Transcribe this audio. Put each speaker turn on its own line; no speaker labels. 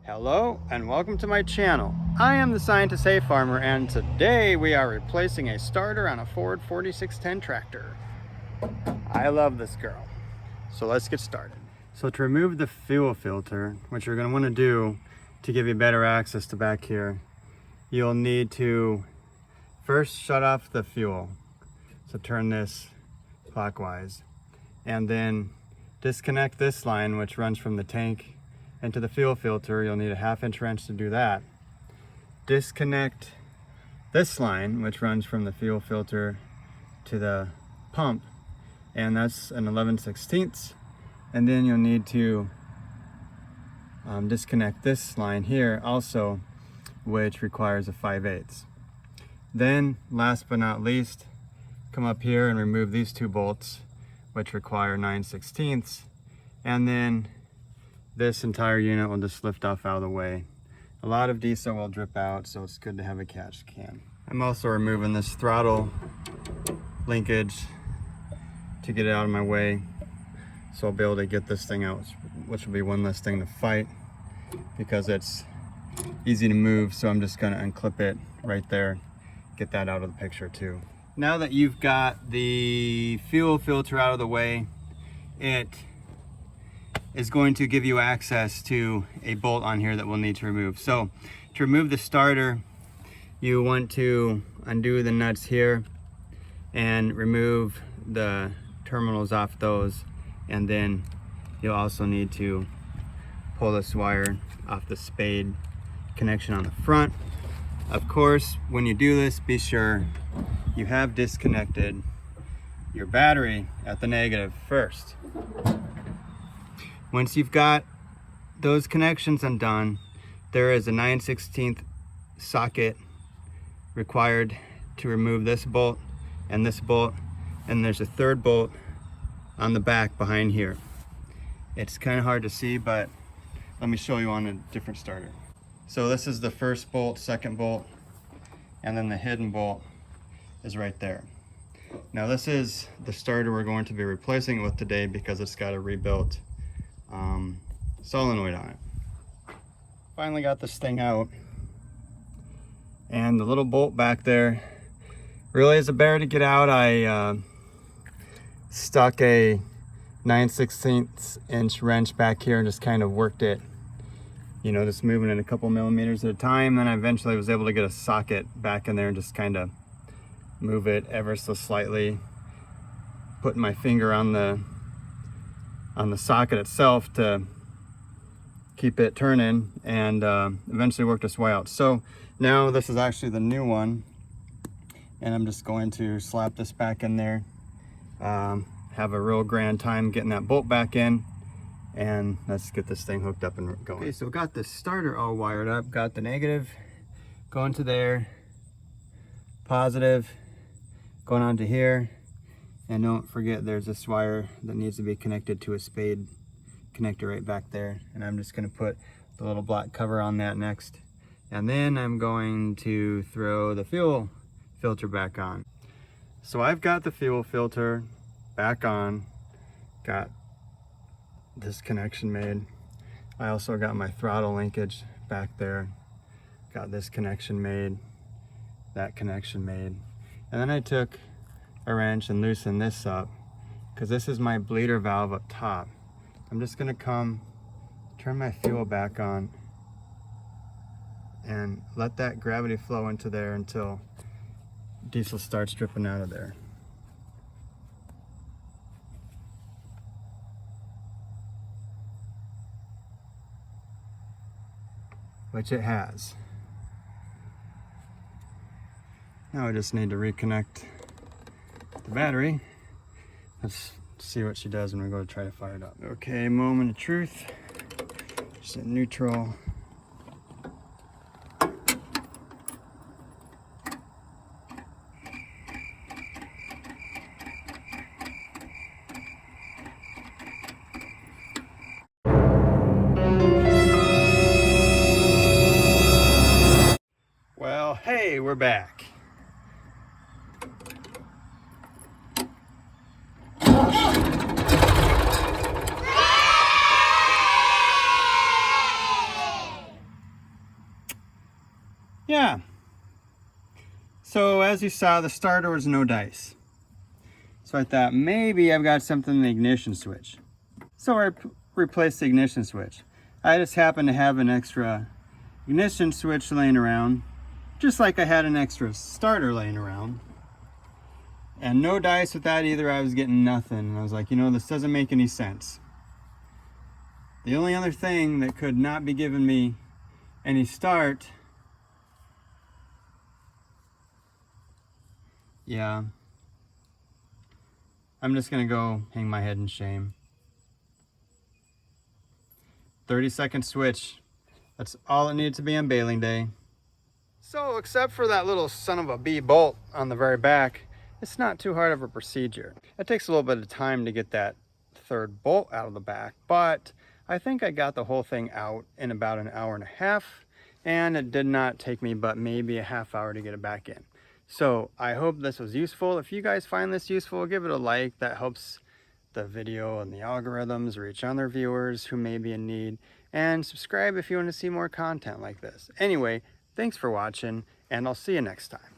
Hello and welcome to my channel. I am the Scientist Hay Farmer, and today we are replacing a starter on a Ford 4610 tractor. I love this girl. So let's get started. So to remove the fuel filter, what you're going to want to do to give you better access to back here, you'll need to first shut off the fuel. So turn this clockwise and then disconnect this line which runs from the tank into the fuel filter. You'll need a 1/2 inch wrench to do that. Disconnect this line which runs from the fuel filter to the pump, and that's an 11/16. And then you'll need to disconnect this line here also, which requires a 5/8. Then last but not least, come up here and remove these two bolts which require 9/16, and then this entire unit will just lift off out of the way. A lot of diesel will drip out, so it's good to have a catch can. I'm also removing this throttle linkage to get it out of my way, so I'll be able to get this thing out, which will be one less thing to fight because it's easy to move. So I'm just going to unclip it right there, get that out of the picture too. Now that you've got the fuel filter out of the way, it is going to give you access to a bolt on here that we'll need to remove. So to remove the starter, you want to undo the nuts here and remove the terminals off those, and then you'll also need to pull this wire off the spade connection on the front. Of course, when you do this, be sure you have disconnected your battery at the negative first. Once you've got those connections undone, there is a 9/16 socket required to remove this bolt and this bolt, and there's a third bolt on the back behind here. It's kind of hard to see, but let me show you on a different starter. So this is the first bolt, second bolt, and then the hidden bolt is right there. Now this is the starter we're going to be replacing it with today because it's got a rebuilt solenoid on it. Finally got this thing out, and the little bolt back there really is a bear to get out. I stuck a 9/16 inch wrench back here and just kind of worked it, you know, just moving it a couple millimeters at a time. Then I eventually was able to get a socket back in there and just kind of move it ever so slightly, putting my finger on the socket itself to keep it turning, and eventually worked its way out. So now this is actually the new one, and I'm just going to slap this back in there, have a real grand time getting that bolt back in, and let's get this thing hooked up and going. Okay, so got the starter all wired up, got the negative going to there, positive going on to here, and don't forget there's this wire that needs to be connected to a spade connector right back there, and I'm just going to put the little black cover on that next, and then I'm going to throw the fuel filter back on. So I've got the fuel filter back on, got this connection made. I also got my throttle linkage back there, got this connection made, that connection made, and then I took a wrench and loosened this up because this is my bleeder valve up top. I'm just going to come turn my fuel back on and let that gravity flow into there until diesel starts dripping out of there. Which it has. Now I just need to reconnect the battery. Let's see what she does when we go to try to fire it up. Okay, moment of truth. Just in neutral. Well, hey, we're back. yeah. So as you saw, the starter was no dice. So I thought maybe I've got something in the ignition switch. So I replaced the ignition switch. I just happened to have an extra ignition switch laying around, just like I had an extra starter laying around. And no dice with that either. I was getting nothing. And I was like, you know, this doesn't make any sense. The only other thing that could not be giving me any start, yeah, I'm just gonna go hang my head in shame. 30-second switch. That's all it needed to be on baling day. So except for that little son of a bee bolt on the very back, it's not too hard of a procedure. It takes a little bit of time to get that third bolt out of the back, but I think I got the whole thing out in about an hour and a half, and it did not take me but maybe a half hour to get it back in. So I hope this was useful. If you guys find this useful, give it a like. That helps the video and the algorithms reach other viewers who may be in need. And subscribe if you want to see more content like this. Anyway, thanks for watching, and I'll see you next time.